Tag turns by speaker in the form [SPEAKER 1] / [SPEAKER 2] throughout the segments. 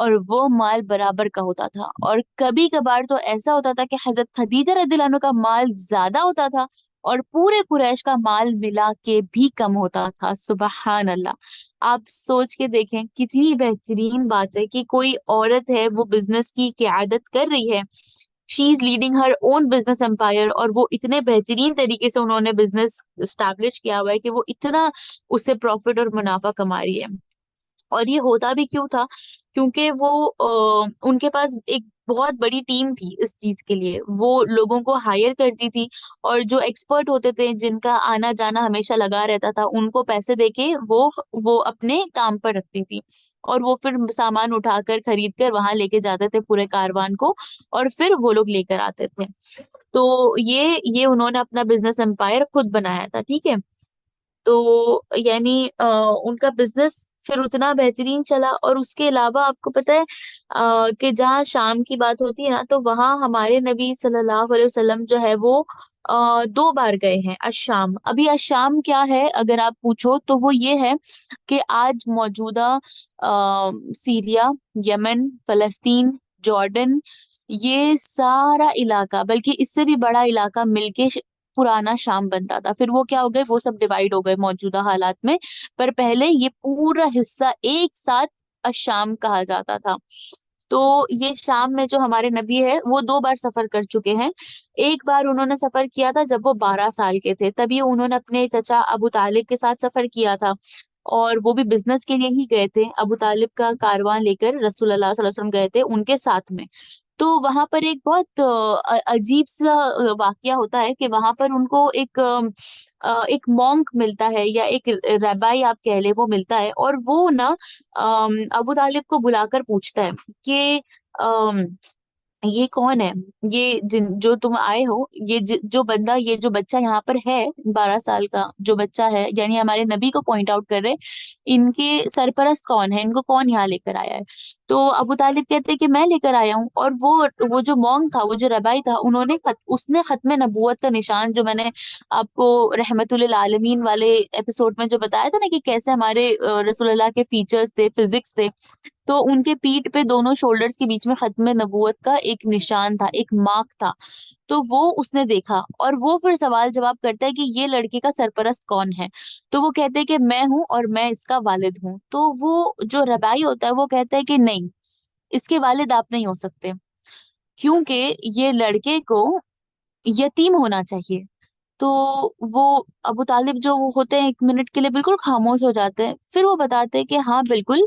[SPEAKER 1] اور وہ مال برابر کا ہوتا تھا، اور کبھی کبھار تو ایسا ہوتا تھا کہ حضرت خدیجہ رضی اللہ عنہ کا مال زیادہ ہوتا تھا اور پورے قریش کا مال ملا کے بھی کم ہوتا تھا. سبحان اللہ. آپ سوچ کے دیکھیں کتنی بہترین بات ہے کہ کوئی عورت ہے وہ بزنس کی قیادت کر رہی ہے. She is leading her own business empire, اور وہ اتنے بہترین طریقے سے انہوں نے بزنس اسٹیبلش کیا ہوا ہے کہ وہ اتنا اس سے پروفٹ اور منافع کما رہی ہے. اور یہ ہوتا بھی کیوں تھا؟ کیونکہ وہ ان کے پاس ایک بہت بڑی ٹیم تھی اس چیز کے لیے. وہ لوگوں کو ہائر کرتی تھی، اور جو ایکسپرٹ ہوتے تھے جن کا آنا جانا ہمیشہ لگا رہتا تھا ان کو پیسے دے کے وہ اپنے کام پر رکھتی تھی، اور وہ پھر سامان اٹھا کر خرید کر وہاں لے کے جاتے تھے پورے کاروان کو، اور پھر وہ لوگ لے کر آتے تھے. تو یہ انہوں نے اپنا بزنس امپائر خود بنایا تھا. ٹھیک ہے. تو یعنی ان کا بزنس پھر اتنا بہترین چلا. اور اس کے علاوہ آپ کو پتہ ہے کہ جہاں شام کی بات ہوتی ہے نا، تو وہاں ہمارے نبی صلی اللہ علیہ وسلم جو ہے وہ 2 بار گئے ہیں الشام. ابھی الشام کیا ہے اگر آپ پوچھو تو وہ یہ ہے کہ آج موجودہ سیریا، یمن، فلسطین، جارڈن، یہ سارا علاقہ، بلکہ اس سے بھی بڑا علاقہ مل کے پرانا شام بنتا تھا. پھر وہ کیا ہو گئے، وہ سب ڈیوائڈ ہو گئے موجودہ حالات میں، پر پہلے یہ پورا حصہ ایک ساتھ الشام کہا جاتا تھا. تو یہ شام میں جو ہمارے نبی ہے وہ 2 بار سفر کر چکے ہیں. ایک بار انہوں نے سفر کیا تھا جب وہ 12 سال کے تھے، تبھی انہوں نے اپنے چچا ابو طالب کے ساتھ سفر کیا تھا، اور وہ بھی بزنس کے لیے ہی گئے تھے. ابو طالب کا کاروان لے کر رسول اللہ صلی اللہ علیہ وسلم گئے تھے ان کے ساتھ میں. تو وہاں پر ایک بہت عجیب سا واقعہ ہوتا ہے کہ وہاں پر ان کو ایک مونک ملتا ہے، یا ایک ربائی آپ کہہ لیں، وہ ملتا ہے، اور وہ نا ابو طالب کو بلا کر پوچھتا ہے کہ یہ کون ہے، یہ جو تم آئے ہو، یہ جو بندہ، یہ جو بچہ یہاں پر ہے 12 سال کا جو بچہ ہے، یعنی ہمارے نبی کو پوائنٹ آؤٹ کر رہے، ان کے سرپرست کون ہے، ان کو کون یہاں لے کر آیا ہے. تو ابو طالب کہتے کہ میں لے کر آیا ہوں. اور وہ جو مونگ تھا، وہ جو ربائی تھا، اس نے ختم نبوت کا نشان، جو میں نے آپ کو رحمت للعالمین والے ایپیسوڈ میں جو بتایا تھا نا کہ کیسے ہمارے رسول اللہ کے فیچرز تھے، فزکس تھے، تو ان کے پیٹھ پہ دونوں شولڈرز کے بیچ میں ختم نبوت کا ایک نشان تھا، ایک مارک تھا. تو وہ اس نے دیکھا، اور وہ پھر سوال جواب کرتا ہے کہ یہ لڑکے کا سرپرست کون ہے. تو وہ کہتے ہیں کہ میں ہوں، اور میں اس کا والد ہوں. تو وہ جو ربائی ہوتا ہے وہ کہتا ہے کہ نہیں، اس کے والد آپ نہیں ہو سکتے، کیونکہ یہ لڑکے کو یتیم ہونا چاہیے. تو وہ ابو طالب جو ہوتے ہیں 1 منٹ کے لیے بالکل خاموش ہو جاتے ہیں، پھر وہ بتاتے ہیں کہ ہاں بالکل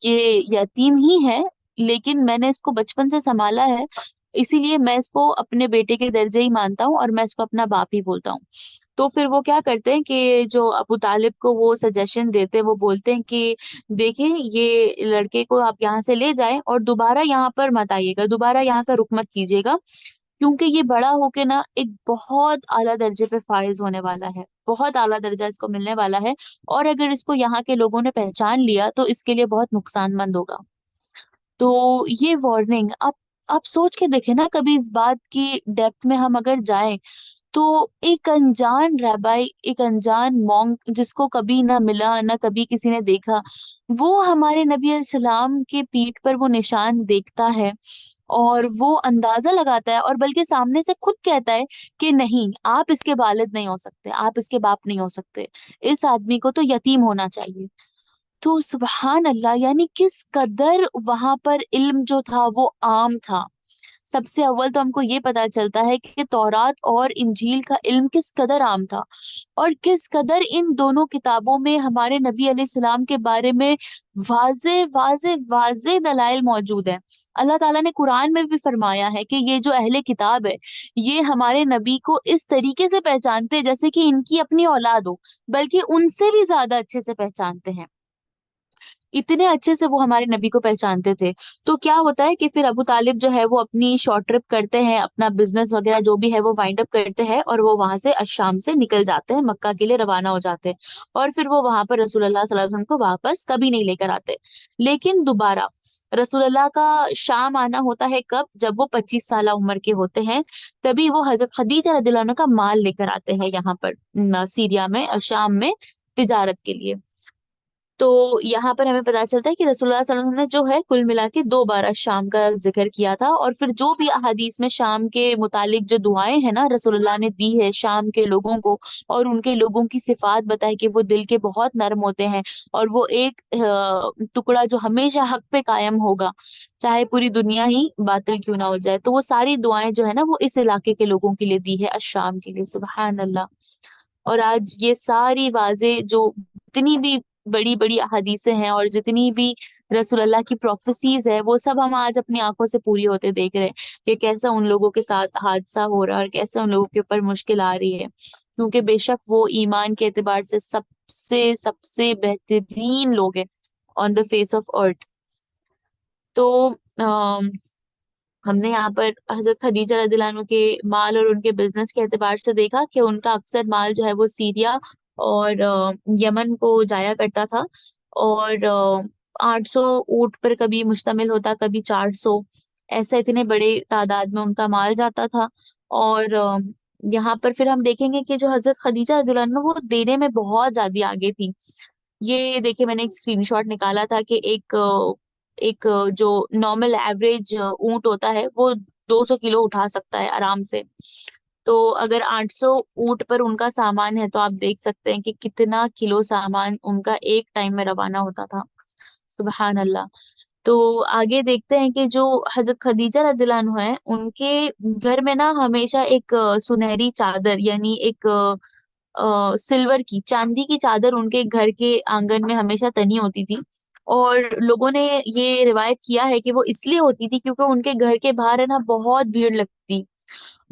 [SPEAKER 1] یہ یتیم ہی ہے، لیکن میں نے اس کو بچپن سے سنبھالا ہے، اسی لیے میں اس کو اپنے بیٹے کے درجے ہی مانتا ہوں، اور میں اس کو اپنا باپ ہی بولتا ہوں. تو پھر وہ کیا کرتے ہیں کہ جو ابو طالب کو وہ سجیشن دیتے، وہ بولتے ہیں کہ دیکھیں یہ لڑکے کو آپ یہاں سے لے جائیں، اور دوبارہ یہاں پر مت آئیے گا، دوبارہ یہاں کا رخ مت کیجیے گا، کیونکہ یہ بڑا ہو کے نا ایک بہت اعلیٰ درجے پہ فائز ہونے والا ہے، بہت اعلیٰ درجہ اس کو ملنے والا ہے، اور اگر اس کو یہاں کے لوگوں نے پہچان لیا تو اس کے لیے بہت نقصان مند ہوگا. تو یہ وارننگ آپ سوچ کے دیکھیں نا، کبھی اس بات کی ڈیپتھ میں ہم اگر جائیں تو ایک انجان رہبائی، ایک انجان مونک جس کو کبھی نہ ملا نہ کبھی کسی نے دیکھا، وہ ہمارے نبی علیہ السلام کے پیٹھ پر وہ نشان دیکھتا ہے، اور وہ اندازہ لگاتا ہے، اور بلکہ سامنے سے خود کہتا ہے کہ نہیں، آپ اس کے والد نہیں ہو سکتے، آپ اس کے باپ نہیں ہو سکتے، اس آدمی کو تو یتیم ہونا چاہیے. تو سبحان اللہ، یعنی کس قدر وہاں پر علم جو تھا وہ عام تھا. سب سے اول تو ہم کو یہ پتا چلتا ہے کہ تورات اور انجیل کا علم کس قدر عام تھا، اور کس قدر ان دونوں کتابوں میں ہمارے نبی علیہ السلام کے بارے میں واضح واضح واضح دلائل موجود ہیں. اللہ تعالیٰ نے قرآن میں بھی فرمایا ہے کہ یہ جو اہل کتاب ہے، یہ ہمارے نبی کو اس طریقے سے پہچانتے ہیں جیسے کہ ان کی اپنی اولاد ہو، بلکہ ان سے بھی زیادہ اچھے سے پہچانتے ہیں. اتنے اچھے سے وہ ہمارے نبی کو پہچانتے تھے. تو کیا ہوتا ہے کہ پھر ابو طالب جو ہے وہ اپنی شارٹ ٹرپ کرتے ہیں، اپنا بزنس وغیرہ جو بھی ہے وہ وائنڈ اپ کرتے ہیں، اور وہ وہاں سے الشام سے نکل جاتے ہیں، مکہ کے لیے روانہ ہو جاتے ہیں، اور پھر وہ وہاں پر رسول اللہ صلی اللہ علیہ وسلم کو واپس کبھی نہیں لے کر آتے. لیکن دوبارہ رسول اللہ کا شام آنا ہوتا ہے کب؟ جب وہ 25 سالہ عمر کے ہوتے ہیں، تبھی وہ حضرت خدیجہ رضی اللہ عنہ کا مال لے کر آتے ہیں یہاں پر سیریا میں، شام میں، تجارت کے لیے. تو یہاں پر ہمیں پتا چلتا ہے کہ رسول اللہ صلی اللہ علیہ وسلم نے جو ہے کل ملا کے 2 بار شام کا ذکر کیا تھا، اور پھر جو بھی احادیث میں شام کے متعلق جو دعائیں ہیں نا رسول اللہ نے دی ہے شام کے لوگوں کو، اور ان کے لوگوں کی صفات بتائی کہ وہ دل کے بہت نرم ہوتے ہیں، اور وہ ایک ٹکڑا جو ہمیشہ حق پہ قائم ہوگا چاہے پوری دنیا ہی باطل کیوں نہ ہو جائے، تو وہ ساری دعائیں جو ہے نا وہ اس علاقے کے لوگوں کے لیے دی ہے، الشام کے لیے، سبحان اللہ۔ اور آج یہ ساری واضح جو جتنی بھی بڑی بڑی احادیثیں ہیں اور جتنی بھی رسول اللہ کی پروفیسیز ہے، وہ سب ہم آج اپنی آنکھوں سے پوری ہوتے دیکھ رہے ہیں کہ کیسا ان لوگوں کے ساتھ حادثہ ہو رہا ہے اور کیسے ان لوگوں کے اوپر مشکل آ رہی ہے، کیونکہ بے شک وہ ایمان کے اعتبار سے سب سے بہترین لوگ ہیں آن دا فیس آف ارتھ۔ تو ہم نے یہاں پر حضرت خدیجہ رضی اللہ عنہ کے مال اور ان کے بزنس کے اعتبار سے دیکھا کہ ان کا اکثر مال جو ہے وہ سیریا اور یمن کو جایا کرتا تھا، اور 800 اونٹ پر کبھی مشتمل ہوتا، کبھی 400، ایسا اتنے بڑے تعداد میں ان کا مال جاتا تھا۔ اور یہاں پر پھر ہم دیکھیں گے کہ جو حضرت خدیجہ رضی اللہ عنہ وہ دینے میں بہت زیادہ آگے تھی۔ یہ دیکھیں میں نے ایک اسکرین شاٹ نکالا تھا کہ ایک جو نارمل ایوریج اونٹ ہوتا ہے وہ 200 کلو اٹھا سکتا ہے آرام سے، تو اگر 800 اونٹ پر ان کا سامان ہے تو آپ دیکھ سکتے ہیں کہ کتنا کلو سامان ان کا ایک ٹائم میں روانہ ہوتا تھا، سبحان اللہ۔ تو آگے دیکھتے ہیں کہ جو حضرت خدیجہ رضی اللہ عنہ ہے ان کے گھر میں نا ہمیشہ ایک سنہری چادر، یعنی ایک سلور کی چاندی کی چادر ان کے گھر کے آنگن میں ہمیشہ تنی ہوتی تھی، اور لوگوں نے یہ روایت کیا ہے کہ وہ اس لیے ہوتی تھی کیونکہ ان کے گھر کے باہر ہے نا بہت بھیڑ لگتی،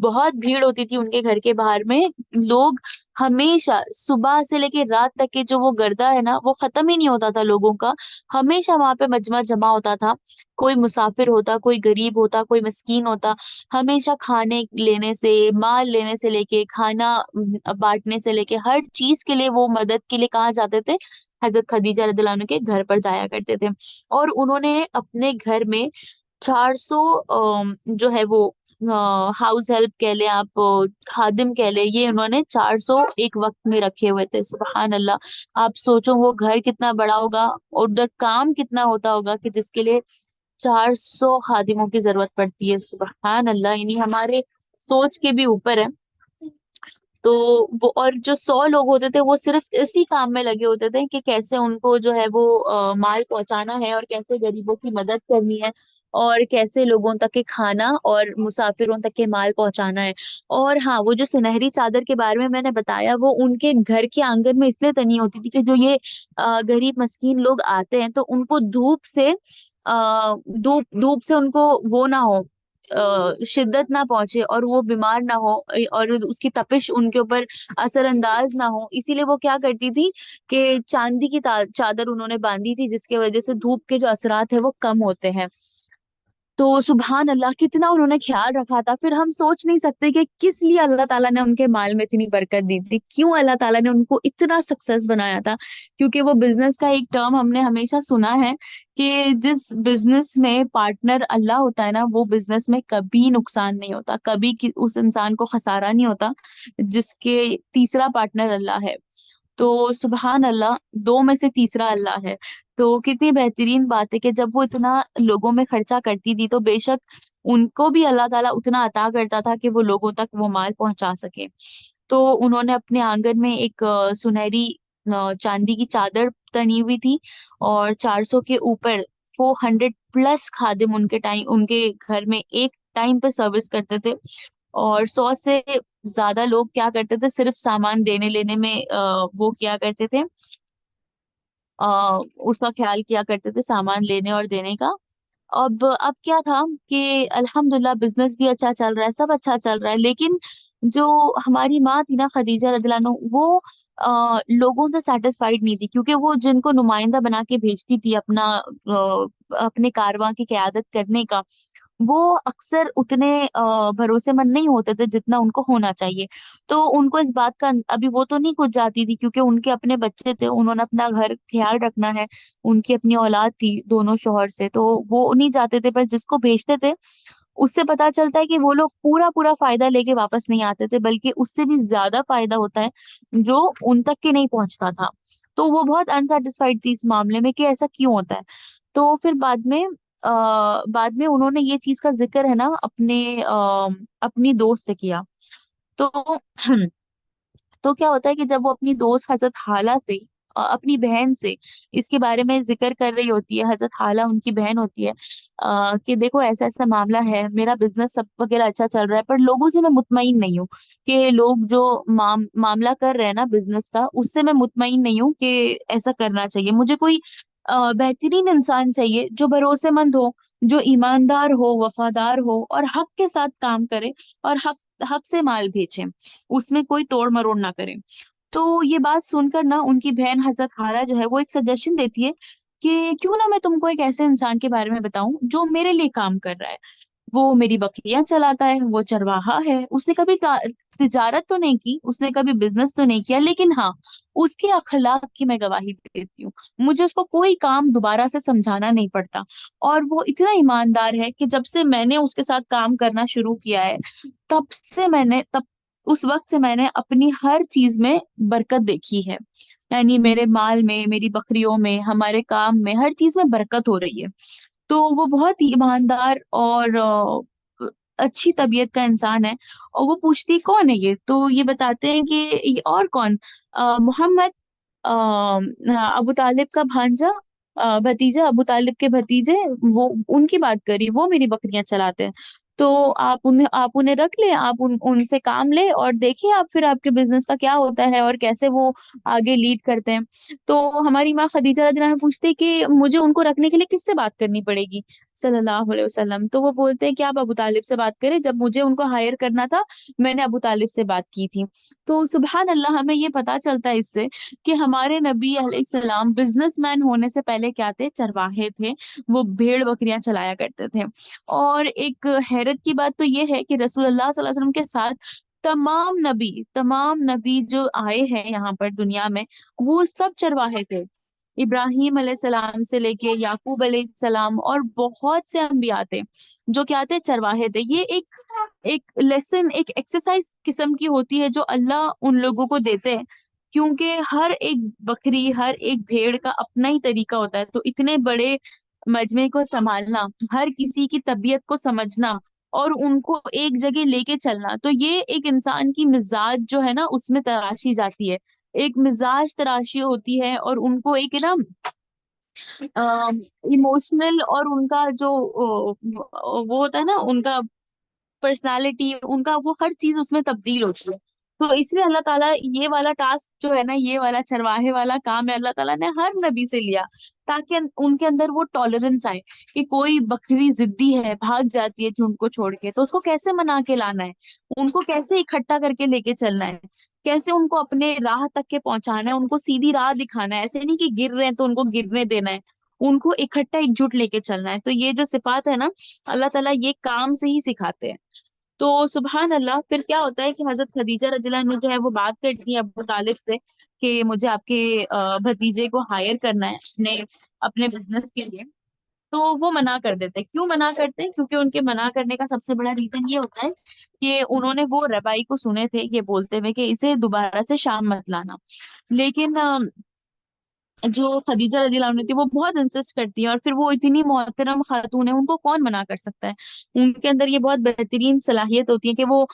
[SPEAKER 1] بہت بھیڑ ہوتی تھی ان کے گھر کے باہر میں، لوگ ہمیشہ صبح سے لے کے رات تک کے جو وہ گردہ ہے نا وہ ختم ہی نہیں ہوتا تھا لوگوں کا، ہمیشہ وہاں پہ مجمع جمع ہوتا تھا، کوئی مسافر ہوتا، کوئی غریب ہوتا، کوئی مسکین ہوتا، ہمیشہ کھانے لینے سے، مال لینے سے لے کے، کھانا بانٹنے سے لے کے، ہر چیز کے لیے وہ مدد کے لیے کہاں جاتے تھے؟ حضرت خدیجہ رضی اللہ عنہ کے گھر پر جایا کرتے تھے، اور انہوں نے اپنے گھر میں 400 جو ہے وہ ہاؤس ہیلپ کہہ لیں آپ، خادم کہہ لیں، یہ انہوں نے 400 ایک وقت میں رکھے ہوئے تھے، سبحان اللہ۔ آپ سوچو وہ گھر کتنا بڑا ہوگا اور ادھر کام کتنا ہوتا ہوگا کہ جس کے لیے 400 خادموں کی ضرورت پڑتی ہے، سبحان اللہ، یعنی ہمارے سوچ کے بھی اوپر ہے۔ تو وہ اور جو 100 لوگ ہوتے تھے وہ صرف اسی کام میں لگے ہوتے تھے کہ کیسے ان کو جو ہے وہ مال پہنچانا ہے، اور کیسے غریبوں کی مدد کرنی ہے، اور کیسے لوگوں تک کے کھانا اور مسافروں تک کے مال پہنچانا ہے۔ اور ہاں، وہ جو سنہری چادر کے بارے میں نے بتایا وہ ان کے گھر کے آنگن میں اس لیے تنی ہوتی تھی کہ جو یہ غریب مسکین لوگ آتے ہیں تو ان کو دھوپ سے ان کو وہ نہ ہو، شدت نہ پہنچے، اور وہ بیمار نہ ہو، اور اس کی تپش ان کے اوپر اثر انداز نہ ہو، اسی لیے وہ کیا کرتی تھی کہ چاندی کی چادر انہوں نے باندھی تھی جس کی وجہ سے دھوپ کے جو اثرات ہیں وہ کم ہوتے ہیں۔ تو سبحان اللہ کتنا انہوں نے خیال رکھا تھا، پھر ہم سوچ نہیں سکتے کہ کس لیے اللہ تعالیٰ نے ان کے مال میں اتنی برکت دی تھی، کیوں اللہ تعالیٰ نے ان کو اتنا سکسیس بنایا تھا، کیونکہ وہ بزنس کا ایک ٹرم ہم نے ہمیشہ سنا ہے کہ جس بزنس میں پارٹنر اللہ ہوتا ہے نا وہ بزنس میں کبھی نقصان نہیں ہوتا، کبھی اس انسان کو خسارہ نہیں ہوتا جس کے تیسرا پارٹنر اللہ ہے۔ تو سبحان اللہ، دو میں سے تیسرا اللہ ہے، تو کتنی بہترین بات ہے کہ جب وہ اتنا لوگوں میں خرچہ کرتی تھی تو بے شک ان کو بھی اللہ تعالیٰ اتنا عطا کرتا تھا کہ وہ لوگوں تک وہ مال پہنچا سکے۔ تو انہوں نے اپنے آنگن میں ایک سنہری چاندی کی چادر تنی ہوئی تھی، اور 400 کے اوپر 400+ خادم ان کے گھر میں ایک ٹائم پہ سروس کرتے تھے، اور 100 سے زیادہ لوگ کیا کرتے تھے صرف سامان دینے لینے میں وہ کیا کرتے تھے، اس کا خیال کیا کرتے تھے سامان لینے اور دینے کا۔ اب کیا تھا کہ الحمدللہ بزنس بھی اچھا چل رہا ہے، سب اچھا چل رہا ہے، لیکن جو ہماری ماں تھی نا خدیجہ رضی اللہ عنہ، وہ لوگوں سے سیٹسفائیڈ نہیں تھی، کیونکہ وہ جن کو نمائندہ بنا کے بھیجتی تھی اپنے کارواں کی قیادت کرنے کا، وہ اکثر اتنے بھروسے مند نہیں ہوتے تھے جتنا ان کو ہونا چاہیے۔ تو ان کو اس بات کا ابھی وہ تو نہیں کچھ جاتی تھی کیونکہ ان کے اپنے بچے تھے، انہوں نے اپنا گھر خیال رکھنا ہے، ان کی اپنی اولاد تھی دونوں شوہر سے، تو وہ نہیں جاتے تھے، پر جس کو بھیجتے تھے اس سے پتا چلتا ہے کہ وہ لوگ پورا پورا فائدہ لے کے واپس نہیں آتے تھے، بلکہ اس سے بھی زیادہ فائدہ ہوتا ہے جو ان تک کے نہیں پہنچتا تھا۔ تو وہ بہت انسیٹسفائڈ تھی اس معاملے میں کہ ایسا کیوں ہوتا ہے۔ تو پھر بعد میں انہوں نے یہ چیز کا ذکر ہے نا اپنی دوست سے کیا۔ تو تو کیا ہوتا ہے کہ جب وہ اپنی دوست حضرت حالہ سے اپنی بہن سے اس کے بارے میں ذکر کر رہی ہوتی ہے، حضرت حالہ ان کی بہن ہوتی ہے، کہ دیکھو ایسا ایسا معاملہ ہے، میرا بزنس سب وغیرہ اچھا چل رہا ہے، پر لوگوں سے میں مطمئن نہیں ہوں کہ لوگ جو معاملہ کر رہے ہیں نا بزنس کا، اس سے میں مطمئن نہیں ہوں کہ ایسا کرنا چاہیے۔ مجھے کوئی بہترین انسان چاہیے جو بھروسے مند ہو، جو ایماندار ہو، وفادار ہو، اور حق کے ساتھ کام کرے، اور حق سے مال بھیجے، اس میں کوئی توڑ مروڑ نہ کرے۔ تو یہ بات سن کر نا ان کی بہن حضرت حالہ جو ہے وہ ایک سجیشن دیتی ہے کہ کیوں نہ میں تم کو ایک ایسے انسان کے بارے میں بتاؤں جو میرے لیے کام کر رہا ہے، وہ میری بکریاں چلاتا ہے، وہ چرواہا ہے، اس نے کبھی تجارت تو نہیں کی، اس نے کبھی بزنس تو نہیں کیا، لیکن ہاں اس کے اخلاق کی میں گواہی دیتی ہوں، مجھے اس کو کوئی کام دوبارہ سے سمجھانا نہیں پڑتا، اور وہ اتنا ایماندار ہے کہ جب سے میں نے اس کے ساتھ کام کرنا شروع کیا ہے، تب اس وقت سے میں نے اپنی ہر چیز میں برکت دیکھی ہے، یعنی میرے مال میں، میری بکریوں میں، ہمارے کام میں، ہر چیز میں برکت ہو رہی ہے۔ تو وہ بہت ہی ایماندار اور اچھی طبیعت کا انسان ہے۔ اور وہ پوچھتی کون ہے یہ، تو یہ بتاتے ہیں کہ یہ اور کون، محمد، ابو طالب کا بھانجا، بھتیجا، ابو طالب کے بھتیجے، وہ ان کی بات کری، وہ میری بکریاں چلاتے ہیں۔ تو آپ انہیں رکھ لیں، آپ ان سے کام لیں، اور دیکھیں آپ پھر آپ کے بزنس کا کیا ہوتا ہے اور کیسے وہ آگے لیڈ کرتے ہیں۔ تو ہماری ماں خدیجہ رضی اللہ عنہا پوچھتے کہ مجھے ان کو رکھنے کے لیے کس سے بات کرنی پڑے گی صلی اللہ علیہ وسلم؟ تو وہ بولتے ہیں کہ آپ ابو طالب سے بات کریں، جب مجھے ان کو ہائر کرنا تھا میں نے ابو طالب سے بات کی تھی۔ تو سبحان اللہ، ہمیں یہ پتا چلتا ہے اس سے کہ ہمارے نبی علیہ السلام بزنس مین ہونے سے پہلے کیا تھے؟ چرواہے تھے، وہ بھیڑ بکریاں چلایا کرتے تھے۔ اور ایک حیرت کی بات تو یہ ہے کہ رسول اللہ صلی اللہ علیہ وسلم کے ساتھ تمام نبی جو آئے ہیں یہاں پر دنیا میں، وہ سب چرواہے تھے، ابراہیم علیہ السلام سے لے کے یعقوب علیہ السلام، اور بہت سے انبیاء تھے جو کیا تھے؟ چرواہے تھے۔ یہ ایک لیسن، ایک ایکسرسائز قسم کی ہوتی ہے جو اللہ ان لوگوں کو دیتے ہیں، کیونکہ ہر ایک بکری، ہر ایک بھیڑ کا اپنا ہی طریقہ ہوتا ہے، تو اتنے بڑے مجمع کو سنبھالنا، ہر کسی کی طبیعت کو سمجھنا، اور ان کو ایک جگہ لے کے چلنا، تو یہ ایک انسان کی مزاج جو ہے نا اس میں تراشی جاتی ہے، ایک مزاج تراشی ہوتی ہے، اور ان کو ایک نا ایموشنل، اور ان کا جو وہ ہوتا ہے نا ان کا پرسنالٹی، ان کا وہ ہر چیز اس میں تبدیل ہوتی ہے۔ تو اس لیے اللہ تعالیٰ یہ والا ٹاسک جو ہے نا، یہ والا چرواہے والا کام ہے، اللہ تعالیٰ نے ہر نبی سے لیا تاکہ ان کے اندر وہ ٹالرنس آئے کہ کوئی بکری ضدی ہے، بھاگ جاتی ہے جھنڈ کو چھوڑ کے، تو اس کو کیسے منا کے لانا ہے، ان کو کیسے اکٹھا کر کے لے کے چلنا ہے، کیسے ان کو اپنے راہ تک کے پہنچانا ہے، ان کو سیدھی راہ دکھانا ہے، ایسے نہیں کہ گر رہے ہیں تو ان کو گرنے دینا ہے، ان کو اکٹھا ایک جٹ لے کے چلنا ہے۔ تو یہ جو صفات ہے نا، اللہ تعالیٰ یہ کام سے ہی سکھاتے ہیں۔ تو سبحان اللہ، پھر کیا ہوتا ہے کہ حضرت خدیجہ رضی اللہ عنہ جو ہے وہ بات کرتی ہے ابو طالب سے کہ مجھے آپ کے بھتیجے کو ہائر کرنا ہے اپنے بزنس کے لیے۔ تو وہ منع کر دیتے ہیں۔ کیوں منع کرتے ہیں؟ کیونکہ ان کے منع کرنے کا سب سے بڑا ریزن یہ ہوتا ہے کہ انہوں نے وہ ربائی کو سنے تھے یہ بولتے ہوئے کہ اسے دوبارہ سے شام مت لانا، لیکن جو خدیجہ رضی اللہ عنہ تھی وہ بہت انسسٹ کرتی ہیں، اور پھر وہ اتنی محترم خاتون ہے، ان کو کون منع کر سکتا ہے؟ ان کے اندر یہ بہت بہترین صلاحیت ہوتی ہے کہ وہ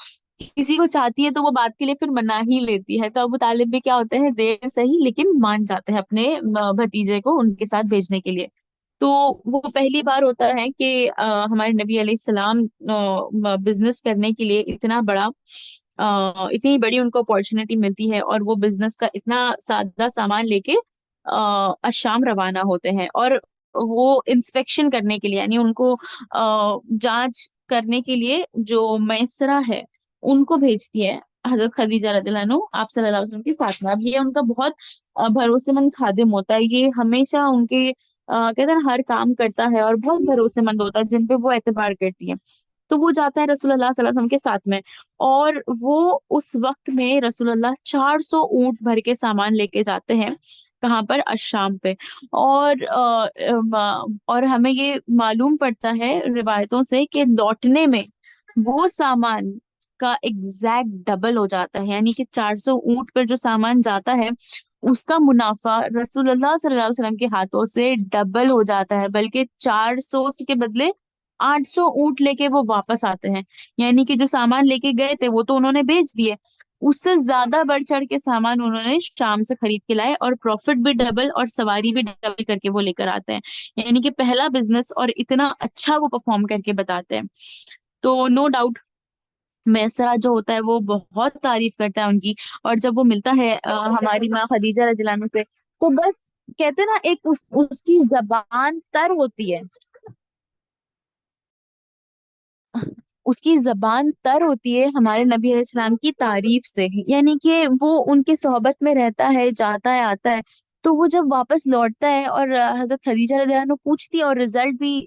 [SPEAKER 1] کسی کو چاہتی ہے تو وہ بات کے لیے پھر منا ہی لیتی ہے۔ تو ابو طالب بھی کیا ہوتے ہیں، دیر صحیح لیکن مان جاتے ہیں اپنے بھتیجے کو ان کے ساتھ بھیجنے کے لیے۔ تو وہ پہلی بار ہوتا ہے کہ ہمارے نبی علیہ السلام بزنس کرنے کے لیے اتنی بڑی ان کو اپارچونیٹی ملتی ہے، اور وہ بزنس کا اتنا سادہ سامان لے کے الشام روانہ ہوتے ہیں، اور وہ انسپیکشن کرنے کے لیے، یعنی ان کو جانچ کرنے کے لیے جو میسرہ ہے ان کو بھیجتی ہے حضرت خدیجہ رضی اللہ عنہ آپ صلی اللہ علیہ وسلم کے ساتھ میں۔ اب یہ ان کا بہت بھروسے مند خادم ہوتا ہے، یہ ہمیشہ ان کے کہتے ہیں نا ہر کام کرتا ہے، اور بہت بھروسے مند ہوتا ہے جن پہ وہ اعتبار کرتی ہے۔ تو وہ جاتا ہے رسول اللہ صلی اللہ علیہ وسلم کے ساتھ میں، اور وہ اس وقت میں رسول اللہ 400 اونٹ بھر کے سامان لے کے جاتے ہیں، کہاں پر؟ الشام پہ۔ اور اور ہمیں یہ معلوم پڑتا ہے روایتوں سے کہ لوٹنے میں وہ سامان کا ایگزیکٹ ڈبل ہو جاتا ہے، یعنی کہ 400 اونٹ پر جو سامان جاتا ہے اس کا منافع رسول اللہ صلی اللہ علیہ وسلم کے ہاتھوں سے ڈبل ہو جاتا ہے، بلکہ 400 کے بدلے 800 اونٹ لے کے وہ واپس آتے ہیں۔ یعنی کہ جو سامان لے کے گئے تھے وہ تو انہوں نے بیچ دیے، اس سے زیادہ بڑھ چڑھ کے سامان انہوں نے شام سے خرید کے لائے، اور پروفٹ بھی ڈبل اور سواری بھی ڈبل کر کے وہ لے کر آتے ہیں۔ یعنی کہ پہلا بزنس اور اتنا اچھا وہ پرفارم کر کے بتاتے ہیں۔ تو نو ڈاؤٹ میسرا جو ہوتا ہے وہ بہت تعریف کرتا ہے ان کی، اور جب وہ ملتا ہے ہماری ماں خدیجہ رضی اللہ عنہ سے، تو بس کہتے ہیں نا، ایک اس کی زبان تر ہوتی ہے، اس کی زبان تر ہوتی ہے ہمارے نبی علیہ السلام کی تعریف سے، یعنی کہ وہ ان کے صحبت میں رہتا ہے، جاتا ہے، آتا ہے، تو وہ جب واپس لوٹتا ہے اور حضرت خدیجہ رضی اللہ عنہ پوچھتی ہے، اور رزلٹ بھی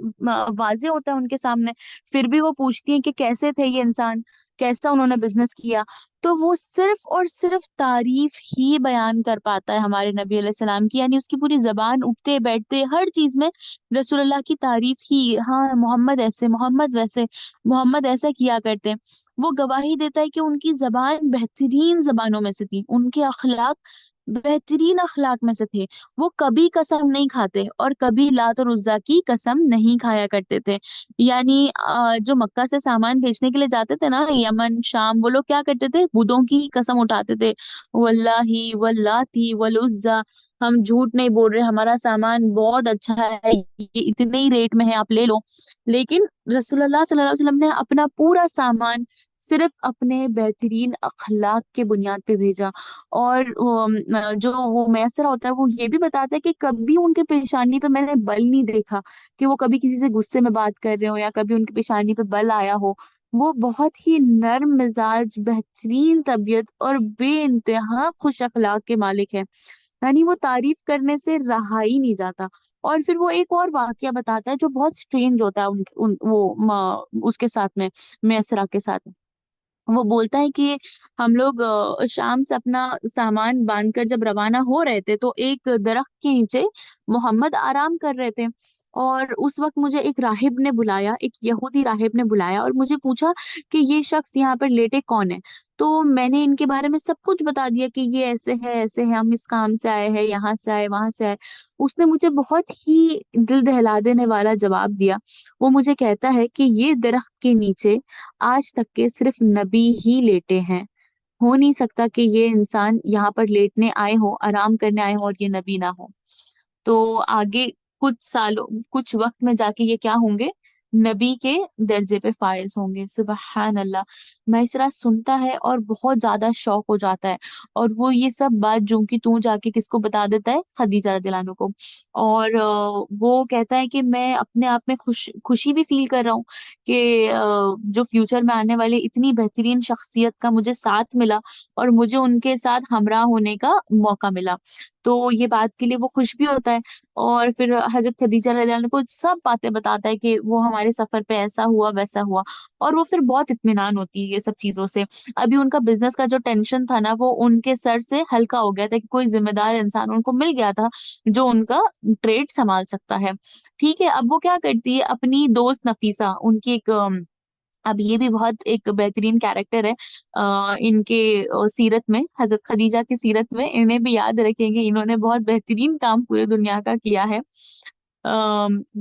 [SPEAKER 1] واضح ہوتا ہے ان کے سامنے، پھر بھی وہ پوچھتی ہیں کہ کیسے تھے یہ انسان، کیسا انہوں نے بزنس کیا، تو وہ صرف اور صرف تعریف ہی بیان کر پاتا ہے ہمارے نبی علیہ السلام کی، یعنی اس کی پوری زبان اٹھتے بیٹھتے ہر چیز میں رسول اللہ کی تعریف ہی، ہاں محمد ایسے، محمد ویسے، محمد ایسا کیا کرتے ہیں۔ وہ گواہی دیتا ہے کہ ان کی زبان بہترین زبانوں میں سے تھی، ان کے اخلاق بہترین اخلاق میں سے تھے، وہ کبھی قسم نہیں کھاتے اور کبھی لات اور عزا کی قسم نہیں کھایا کرتے تھے۔ یعنی جو مکہ سے سامان بھیجنے کے لیے جاتے تھے نا، یمن شام، وہ لوگ کیا کرتے تھے؟ بتوں کی قسم اٹھاتے تھے، واللہ واللاتی والعزا، ہم جھوٹ نہیں بول رہے، ہمارا سامان بہت اچھا ہے، یہ اتنے ہی ریٹ میں ہے، آپ لے لو۔ لیکن رسول اللہ صلی اللہ علیہ وسلم نے اپنا پورا سامان صرف اپنے بہترین اخلاق کے بنیاد پہ بھیجا، اور جو وہ میسر ہوتا ہے وہ یہ بھی بتاتا ہے کہ کبھی ان کے پیشانی پہ میں نے بل نہیں دیکھا، کہ وہ کبھی کسی سے غصے میں بات کر رہے ہو یا کبھی ان کی پیشانی پہ بل آیا ہو۔ وہ بہت ہی نرم مزاج، بہترین طبیعت اور بے انتہا خوش اخلاق کے مالک ہے، یعنی وہ تعریف کرنے سے رہا ہی نہیں جاتا۔ اور پھر وہ ایک اور واقعہ بتاتا ہے جو بہت اسٹرینج ہوتا ہے اس کے ساتھ میں، میسرا کے ساتھ۔ وہ بولتا ہے کہ ہم لوگ شام سے اپنا سامان باندھ کر جب روانہ ہو رہے تھے تو ایک درخت کے نیچے محمد آرام کر رہے تھے، اور اس وقت مجھے ایک راہب نے بلایا، ایک یہودی راہب نے بلایا اور مجھے پوچھا کہ یہ شخص یہاں پر لیٹے کون ہے؟ تو میں نے ان کے بارے میں سب کچھ بتا دیا کہ یہ ایسے ہے، ایسے ہے، ہم اس کام سے آئے ہیں، یہاں سے آئے، وہاں سے آئے۔ اس نے مجھے بہت ہی دل دہلا دینے والا جواب دیا۔ وہ مجھے کہتا ہے کہ یہ درخت کے نیچے آج تک کے صرف نبی ہی لیٹے ہیں، ہو نہیں سکتا کہ یہ انسان یہاں پر لیٹنے آئے ہو، آرام کرنے آئے ہو اور یہ نبی نہ ہو۔ تو آگے کچھ سالوں، کچھ وقت میں جا کے یہ کیا ہوں گے؟ نبی کے درجے پہ فائز ہوں گے۔ سبحان اللہ! میسرا سنتا ہے اور بہت زیادہ شوق ہو جاتا ہے، اور وہ یہ سب بات جو کہ تو جا کے کس کو بتا دیتا ہے؟ خدیجہ رضی اللہ عنہ کو۔ اور وہ کہتا ہے کہ میں اپنے آپ میں خوشی بھی فیل کر رہا ہوں کہ جو فیوچر میں آنے والے اتنی بہترین شخصیت کا مجھے ساتھ ملا، اور مجھے ان کے ساتھ ہمراہ ہونے کا موقع ملا، تو یہ بات کے لیے وہ خوش بھی ہوتا ہے۔ اور پھر حضرت خدیجہ رضی اللہ عنہ کو سب باتیں بتاتا ہے کہ وہ ہمارے سفر پہ ایسا ہوا ویسا ہوا، اور وہ پھر بہت اطمینان ہوتی ہے یہ سب چیزوں سے۔ ابھی ان کا بزنس کا جو ٹینشن تھا نا، وہ ان کے سر سے ہلکا ہو گیا تھا کہ کوئی ذمہ دار انسان ان کو مل گیا تھا جو ان کا ٹریڈ سنبھال سکتا ہے۔ ٹھیک ہے، اب وہ کیا کرتی ہے، اپنی دوست نفیسہ، ان کی ایک اب یہ بھی بہت ایک بہترین کیریکٹر ہے ان کے سیرت میں، حضرت خدیجہ کی سیرت میں، انہیں بھی یاد رکھیں گے، انہوں نے بہت بہترین کام پورے دنیا کا کیا ہے۔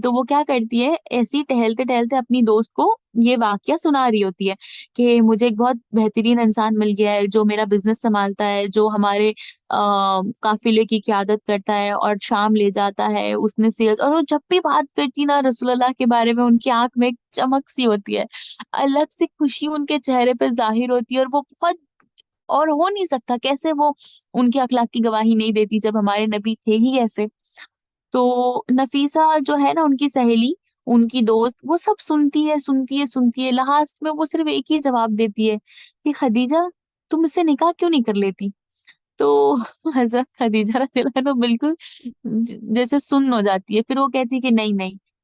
[SPEAKER 1] تو وہ کیا کرتی ہے، ایسی ٹہلتے ٹہلتے اپنی دوست کو یہ واقعہ سنا رہی ہوتی ہے کہ مجھے ایک بہت بہترین انسان مل گیا ہے جو میرا بزنس سنبھالتا ہے، جو ہمارے قافلے کی قیادت کرتا ہے اور شام لے جاتا ہے، اس نے سیلز، اور وہ جب بھی بات کرتی نا رسول اللہ کے بارے میں، ان کی آنکھ میں ایک چمک سی ہوتی ہے، الگ سے خوشی ان کے چہرے پہ ظاہر ہوتی ہے، اور وہ بہت، اور ہو نہیں سکتا کیسے وہ ان کے اخلاق کی گواہی نہیں دیتی جب ہمارے نبی تھے ہی ایسے۔ تو نفیسہ جو ہے نا، ان کی سہیلی، ان کی دوست، وہ سب سنتی ہے، سنتی ہے، سنتی ہے، لاسٹ میں وہ صرف ایک ہی جواب دیتی ہے کہ خدیجہ، تم اس سے نکاح کیوں نہیں کر لیتی؟ تو حضرت خدیجہ رضی اللہ عنہ بالکل جیسے سن ہو جاتی ہے، پھر وہ کہتی ہے کہ نہیں نہیں،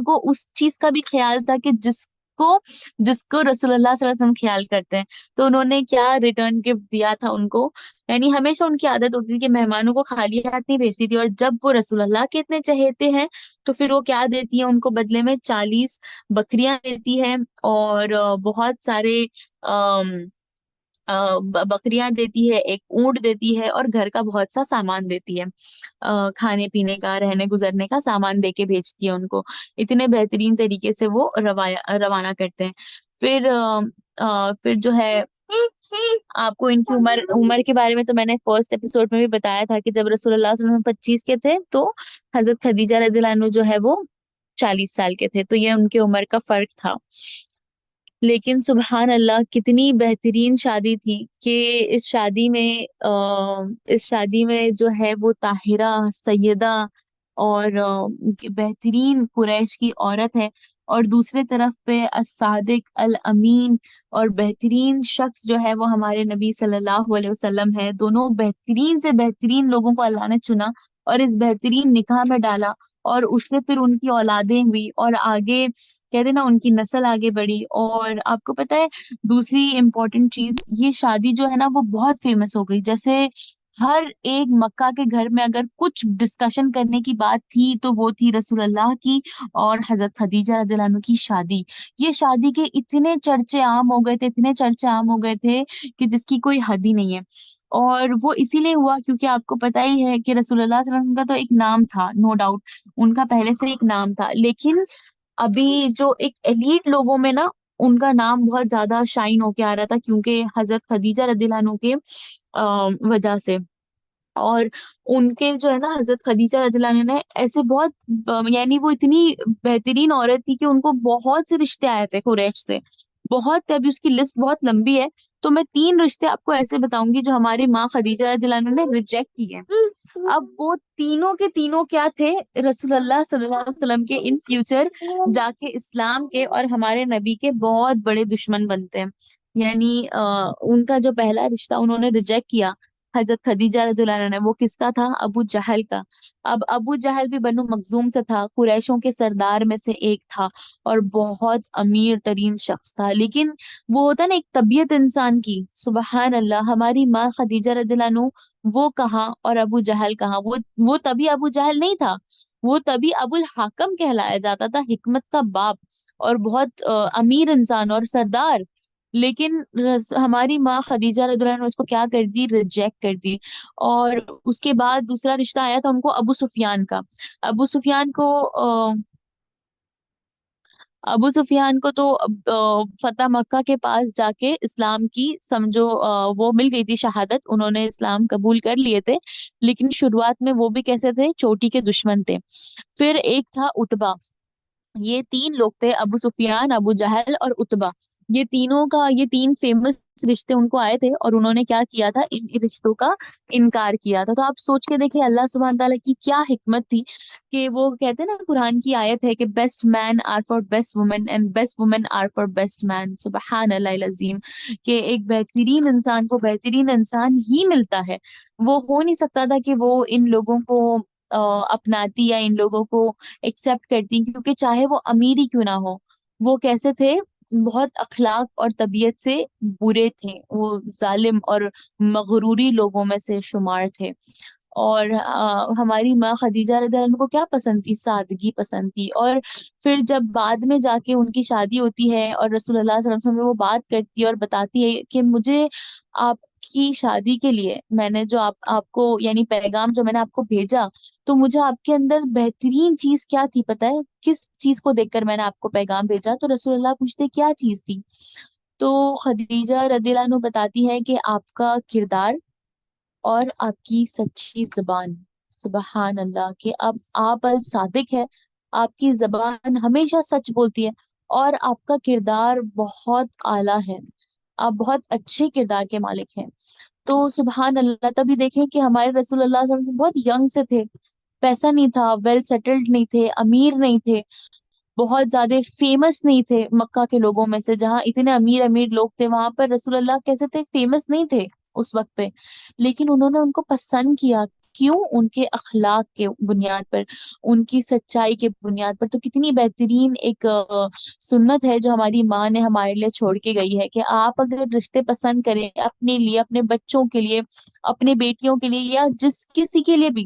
[SPEAKER 1] ان کو اس چیز کا بھی خیال تھا کہ جس کو رسول اللہ صلی اللہ علیہ وسلم خیال کرتے ہیں. تو انہوں نے کیا ریٹرن گفٹ دیا تھا ان کو. یعنی ہمیشہ ان کی عادت ہوتی تھی کہ مہمانوں کو خالی ہاتھ نہیں بھیجتی تھی، اور جب وہ رسول اللہ کے اتنے چہیتے ہیں تو پھر وہ کیا دیتی ہے ان کو بدلے میں؟ 40 بکریاں دیتی ہے، اور بہت سارے بکریاں دیتی ہے، ایک اونٹ دیتی ہے، اور گھر کا بہت سا سامان دیتی ہے، کھانے پینے کا، رہنے گزرنے کا سامان دے کے بھیجتی ہے ان کو. اتنے بہترین طریقے سے وہ روانہ کرتے ہیں. پھر پھر جو ہے آپ کو ان کی عمر کے بارے میں تو میں نے فرسٹ ایپیسوڈ میں بھی بتایا تھا کہ جب رسول اللہ صلی اللہ علیہ وسلم 25 کے تھے تو حضرت خدیجہ رضی اللہ عنہ جو ہے وہ 40 سال کے تھے. تو یہ ان کی عمر کا فرق تھا. لیکن سبحان اللہ کتنی بہترین شادی تھی کہ اس شادی میں جو ہے وہ طاہرہ سیدہ اور بہترین قریش کی عورت ہے، اور دوسرے طرف پہ الصادق الامین اور بہترین شخص جو ہے وہ ہمارے نبی صلی اللہ علیہ وسلم ہے. دونوں بہترین سے بہترین لوگوں کو اللہ نے چنا اور اس بہترین نکاح میں ڈالا، اور اس سے پھر ان کی اولادیں ہوئی، اور آگے کہتے ہیں نا ان کی نسل آگے بڑھی. اور آپ کو پتہ ہے دوسری امپورٹنٹ چیز، یہ شادی جو ہے نا وہ بہت فیمس ہو گئی. جیسے ہر ایک مکہ کے گھر میں اگر کچھ ڈسکشن کرنے کی بات تھی تو وہ تھی رسول اللہ کی اور حضرت خدیجہ رضی اللہ عنہ کی شادی. یہ شادی کے اتنے چرچے عام ہو گئے تھے کہ جس کی کوئی حد ہی نہیں ہے. اور وہ اسی لیے ہوا کیونکہ آپ کو پتہ ہی ہے کہ رسول اللہ صلی اللہ علیہ وسلم کا تو ایک نام تھا، نو ڈاؤٹ ان کا پہلے سے ایک نام تھا، لیکن ابھی جو ایک ایلیٹ لوگوں میں نا ان کا نام بہت زیادہ شائن ہو کے آ رہا تھا کیونکہ حضرت خدیجہ رضی اللہ عنہ کے وجہ سے. اور ان کے جو ہے نا حضرت خدیجہ رضی اللہ عنہ نے ایسے بہت یعنی وہ اتنی بہترین عورت تھی کہ ان کو بہت سے رشتے آئے تھے قریش سے، بہت. ابھی اس کی لسٹ بہت لمبی ہے، تو میں 3 رشتے آپ کو ایسے بتاؤں گی جو ہماری ماں خدیجہ رضی اللہ عنہ نے ریجیکٹ کیے. اب وہ تینوں کے تینوں کیا تھے؟ رسول اللہ صلی اللہ علیہ وسلم کے ان فیوچر جا کے اسلام کے اور ہمارے نبی کے بہت بڑے دشمن بنتے ہیں. یعنی ان کا جو پہلا رشتہ انہوں نے ریجیکٹ کیا حضرت خدیجہ رضی اللہ عنہ نے، وہ کس کا تھا؟ ابو جہل کا. اب ابو جہل بھی بنو مخزوم سے تھا، قریشوں کے سردار میں سے ایک تھا اور بہت امیر ترین شخص تھا. لیکن وہ ہوتا نا ایک طبیعت انسان کی، سبحان اللہ ہماری ماں خدیجہ رضی اللہ عنہ وہ کہاں اور ابو جہل کہاں. وہ تبھی ابو جہل نہیں تھا، وہ تبھی ابو الحاکم کہلایا جاتا تھا، حکمت کا باپ اور بہت امیر انسان اور سردار. لیکن ہماری ماں خدیجہ رضی اللہ عنہ نے اس کو کیا کر دی؟ ریجیکٹ کر دی. اور اس کے بعد دوسرا رشتہ آیا تھا ان کو ابو سفیان کا. ابو سفیان کو ابو سفیان کو تو فتح مکہ کے پاس جا کے اسلام کی سمجھو وہ مل گئی تھی شہادت، انہوں نے اسلام قبول کر لیے تھے، لیکن شروعات میں وہ بھی کیسے تھے؟ چوٹی کے دشمن تھے. پھر ایک تھا اتبا. یہ 3 لوگ تھے، ابو سفیان، ابو جہل اور اتبا. یہ 3 فیمس رشتے ان کو آئے تھے اور انہوں نے کیا کیا تھا؟ ان رشتوں کا انکار کیا تھا. تو آپ سوچ کے دیکھیں اللہ سبحانہ تعالیٰ کی کیا حکمت تھی کہ وہ کہتے ہیں نا قرآن کی آیت ہے کہ best men are for best women and best women are for best men. سبحان اللہ العظیم کہ ایک بہترین انسان کو بہترین انسان ہی ملتا ہے. وہ ہو نہیں سکتا تھا کہ وہ ان لوگوں کو اپناتی یا ان لوگوں کو ایکسپٹ کرتی، کیونکہ چاہے وہ امیر ہی کیوں نہ ہو، وہ کیسے تھے؟ بہت اخلاق اور طبیعت سے برے تھے، وہ ظالم اور مغروری لوگوں میں سے شمار تھے. اور ہماری ماں خدیجہ رضی اللہ عنہ کو کیا پسند تھی؟ سادگی پسند تھی. اور پھر جب بعد میں جا کے ان کی شادی ہوتی ہے اور رسول اللہ صلی اللہ علیہ وسلم وہ بات کرتی ہے اور بتاتی ہے کہ مجھے آپ کی شادی کے لیے میں نے جو آپ کو یعنی پیغام جو میں نے آپ کو بھیجا، تو مجھے آپ کے اندر بہترین چیز کیا تھی پتہ ہے؟ کس چیز کو دیکھ کر میں نے آپ کو پیغام بھیجا؟ تو رسول اللہ پوچھتے کیا چیز تھی؟ تو خدیجہ رضی اللہ عنہ بتاتی ہے کہ آپ کا کردار اور آپ کی سچی زبان. سبحان اللہ کہ اب آپ الصادق ہے، آپ کی زبان ہمیشہ سچ بولتی ہے اور آپ کا کردار بہت اعلیٰ ہے، آپ بہت اچھے کردار کے مالک ہیں. تو سبحان اللہ تبھی دیکھیں کہ ہمارے رسول اللہ صلی اللہ علیہ وسلم بہت ینگ سے تھے، پیسہ نہیں تھا، ویل سیٹلڈ نہیں تھے، امیر نہیں تھے، بہت زیادہ فیمس نہیں تھے. مکہ کے لوگوں میں سے جہاں اتنے امیر امیر لوگ تھے وہاں پر رسول اللہ کیسے تھے؟ فیمس نہیں تھے اس وقت پہ، لیکن انہوں نے ان کو پسند کیا کیوں؟ ان کے اخلاق کے بنیاد پر، ان کی سچائی کے بنیاد پر۔ تو کتنی بہترین ایک سنت ہے جو ہماری ماں نے ہمارے لیے چھوڑ کے گئی ہے کہ آپ اگر رشتے پسند کریں اپنے لیے، اپنے بچوں کے لیے، اپنے بیٹیوں کے لیے، یا جس کسی کے لیے بھی،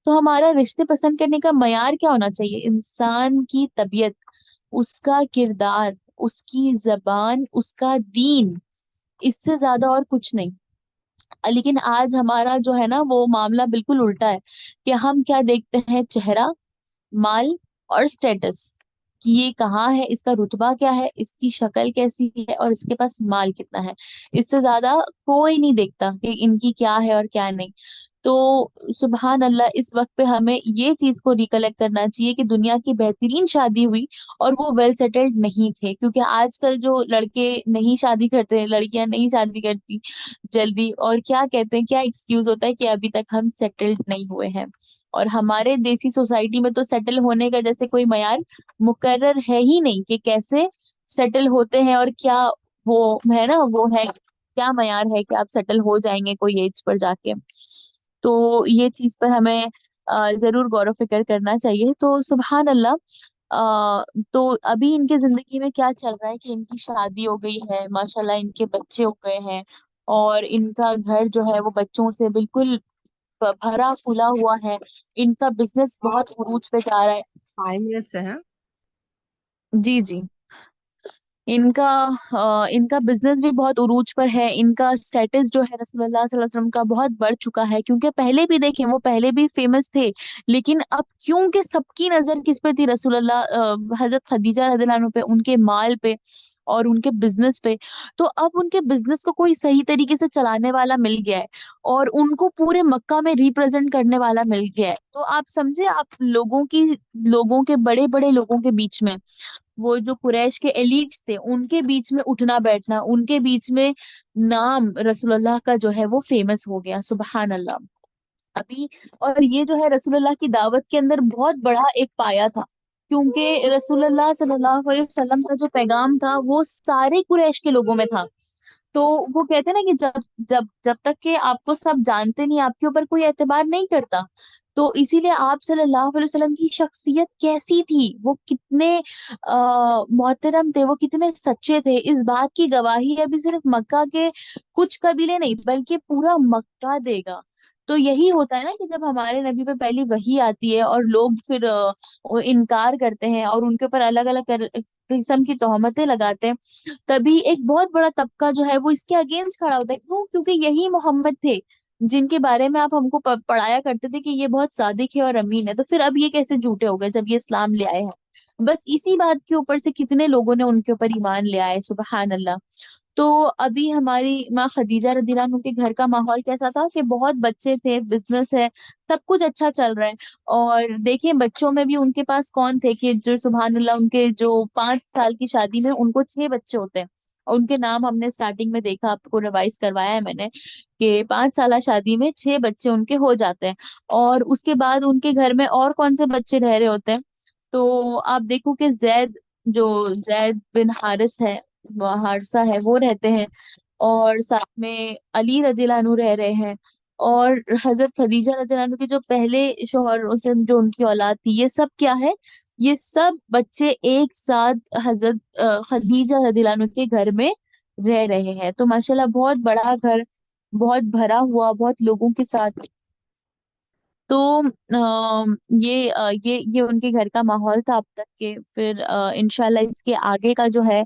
[SPEAKER 1] تو ہمارا رشتے پسند کرنے کا معیار کیا ہونا چاہیے؟ انسان کی طبیعت، اس کا کردار، اس کی زبان، اس کا دین، اس سے زیادہ اور کچھ نہیں۔ لیکن آج ہمارا جو ہے نا وہ معاملہ بالکل الٹا ہے کہ ہم کیا دیکھتے ہیں؟ چہرہ، مال اور سٹیٹس، کہ یہ کہاں ہے، اس کا رتبہ کیا ہے، اس کی شکل کیسی ہے، اور اس کے پاس مال کتنا ہے۔ اس سے زیادہ کوئی نہیں دیکھتا کہ ان کی کیا ہے اور کیا نہیں۔ تو سبحان اللہ، اس وقت پہ ہمیں یہ چیز کو ریکلیکٹ کرنا چاہیے کہ دنیا کی بہترین شادی ہوئی اور وہ ویل سیٹلڈ نہیں تھے، کیونکہ آج کل جو لڑکے نہیں شادی کرتے، لڑکیاں نہیں شادی کرتی جلدی، اور کیا کہتے ہیں، کیا ایکسکیوز ہوتا ہے کہ ابھی تک ہم سیٹلڈ نہیں ہوئے ہیں۔ اور ہمارے دیسی سوسائٹی میں تو سیٹل ہونے کا جیسے کوئی معیار مقرر ہے ہی نہیں کہ کیسے سیٹل ہوتے ہیں، اور کیا وہ ہے نا، وہ ہے کیا معیار ہے کہ آپ سیٹل ہو جائیں گے کوئی ایج پر جا کے۔ تو یہ چیز پر ہمیں ضرور غور و فکر کرنا چاہیے۔ تو سبحان اللہ، تو ابھی ان کے زندگی میں کیا چل رہا ہے کہ ان کی شادی ہو گئی ہے، ماشاءاللہ ان کے بچے ہو گئے ہیں، اور ان کا گھر جو ہے وہ بچوں سے بالکل بھرا پھولا ہوا ہے، ان کا بزنس بہت عروج پہ جا رہا ہے۔
[SPEAKER 2] 5 منٹ سے ہے۔
[SPEAKER 1] جی جی، ان کا بزنس بھی بہت عروج پر ہے، ان کا سٹیٹس جو ہے رسول اللہ صلی اللہ علیہ وسلم کا بہت بڑھ چکا ہے، کیونکہ پہلے بھی دیکھیں وہ پہلے بھی فیمس تھے، لیکن اب کیونکہ سب کی نظر کس پہ تھی؟ رسول اللہ، حضرت خدیجہ رضی اللہ عنہ پہ، ان کے مال پہ اور ان کے بزنس پہ۔ تو اب ان کے بزنس کو کوئی صحیح طریقے سے چلانے والا مل گیا ہے، اور ان کو پورے مکہ میں ریپرزینٹ کرنے والا مل گیا ہے۔ تو آپ سمجھے، آپ لوگوں کے بڑے بڑے لوگوں کے بیچ میں، وہ جو قریش کے ایلیٹس تھے ان کے بیچ میں اٹھنا بیٹھنا، ان کے بیچ میں نام رسول اللہ کا جو ہے وہ فیمس ہو گیا، سبحان اللہ۔ ابھی اور یہ جو ہے رسول اللہ کی دعوت کے اندر بہت بڑا ایک پایا تھا، کیونکہ رسول اللہ صلی اللہ علیہ وسلم کا جو پیغام تھا وہ سارے قریش کے لوگوں میں تھا۔ تو وہ کہتے ہیں نا کہ جب تک کہ آپ کو سب جانتے نہیں، آپ کے اوپر کوئی اعتبار نہیں کرتا۔ تو اسی لیے آپ صلی اللہ علیہ وسلم کی شخصیت کیسی تھی، وہ کتنے محترم تھے، وہ کتنے سچے تھے، اس بات کی گواہی ابھی صرف مکہ کے کچھ قبیلے نہیں بلکہ پورا مکہ دے گا۔ تو یہی ہوتا ہے نا کہ جب ہمارے نبی پہ پہلی وحی آتی ہے اور لوگ پھر وہ انکار کرتے ہیں اور ان کے اوپر الگ الگ قسم کی تہمتیں لگاتے ہیں، تبھی ایک بہت بڑا طبقہ جو ہے وہ اس کے اگینسٹ کھڑا ہوتا ہے۔ کیوں؟ کیونکہ یہی محمد تھے جن کے بارے میں آپ ہم کو پڑھایا کرتے تھے کہ یہ بہت صادق ہے اور امین ہے، تو پھر اب یہ کیسے جھوٹے ہو گئے جب یہ اسلام لے آئے ہیں؟ بس اسی بات کے اوپر سے کتنے لوگوں نے ان کے اوپر ایمان لے آئے، سبحان اللہ۔ تو ابھی ہماری ماں خدیجہ رضی اللہ عنہ کے گھر کا ماحول کیسا تھا کہ بہت بچے تھے، بزنس ہے، سب کچھ اچھا چل رہا ہے۔ اور دیکھیں بچوں میں بھی ان کے پاس کون تھے کہ جو سبحان اللہ، ان کے جو 5 سال کی شادی میں ان کو 6 بچے ہوتے ہیں، اور ان کے نام ہم نے اسٹارٹنگ میں دیکھا، آپ کو ریوائز کروایا ہے میں نے، کہ 5 سالہ شادی میں 6 بچے ان کے ہو جاتے ہیں، اور اس کے بعد ان کے گھر میں اور کون سے بچے رہ رہے ہوتے ہیں؟ تو آپ دیکھو کہ زید بن حارث ہے، حارثہ ہے، وہ رہتے ہیں، اور ساتھ میں علی رضی اللہ عنہ رہ رہے ہیں، اور حضرت خدیجہ رضی اللہ عنہ کے جو پہلے شوہر سے جو ان کی اولاد تھی، یہ سب کیا ہے؟ یہ سب بچے ایک ساتھ حضرت خدیجہ رضی اللہ عنہ کے گھر میں رہ رہے ہیں۔ تو ماشاءاللہ بہت بڑا گھر، بہت بھرا ہوا، بہت لوگوں کے ساتھ۔ تو یہ ان کے گھر کا ماحول تھا اب تک کے۔ پھر انشاءاللہ اس کے آگے کا جو ہے،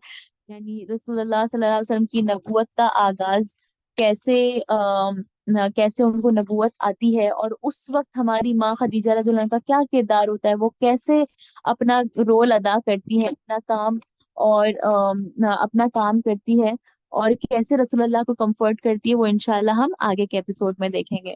[SPEAKER 1] یعنی رسول اللہ صلی اللہ علیہ وسلم کی نبوت کا آغاز کیسے ان کو نبوت آتی ہے، اور اس وقت ہماری ماں خدیجہ رضی اللہ عنہا کا کیا کردار ہوتا ہے، وہ کیسے اپنا رول ادا کرتی ہے، اپنا کام کرتی ہے، اور کیسے رسول اللہ کو کمفرٹ کرتی ہے، وہ انشاءاللہ ہم آگے کے ایپیسوڈ میں دیکھیں گے۔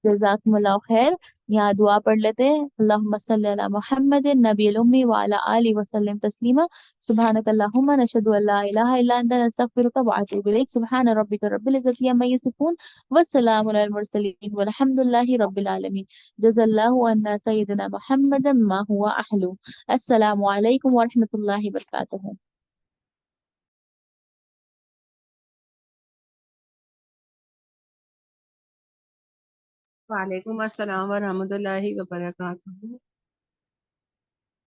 [SPEAKER 1] جزاکم اللہ خیر۔ یہاں دعا پڑھ لیتے ہیں، اللہم صلی علی محمد نبی الامی وعلی آلہ وسلم تسلیما، سبحانک اللہم نشہد ان لا الہ الا انت نستغفرک واتوب الیک، سبحان ربک رب العزۃ عما یصفون والسلام علی المرسلین والحمد للہ رب العالمین۔ جزا اللہ عنا سیدنا محمد ما هو اہلہ۔ السلام علیکم ورحمۃ اللہ وبرکاتہ۔
[SPEAKER 2] وعلیکم السلام ورحمۃ اللہ وبرکاتہ۔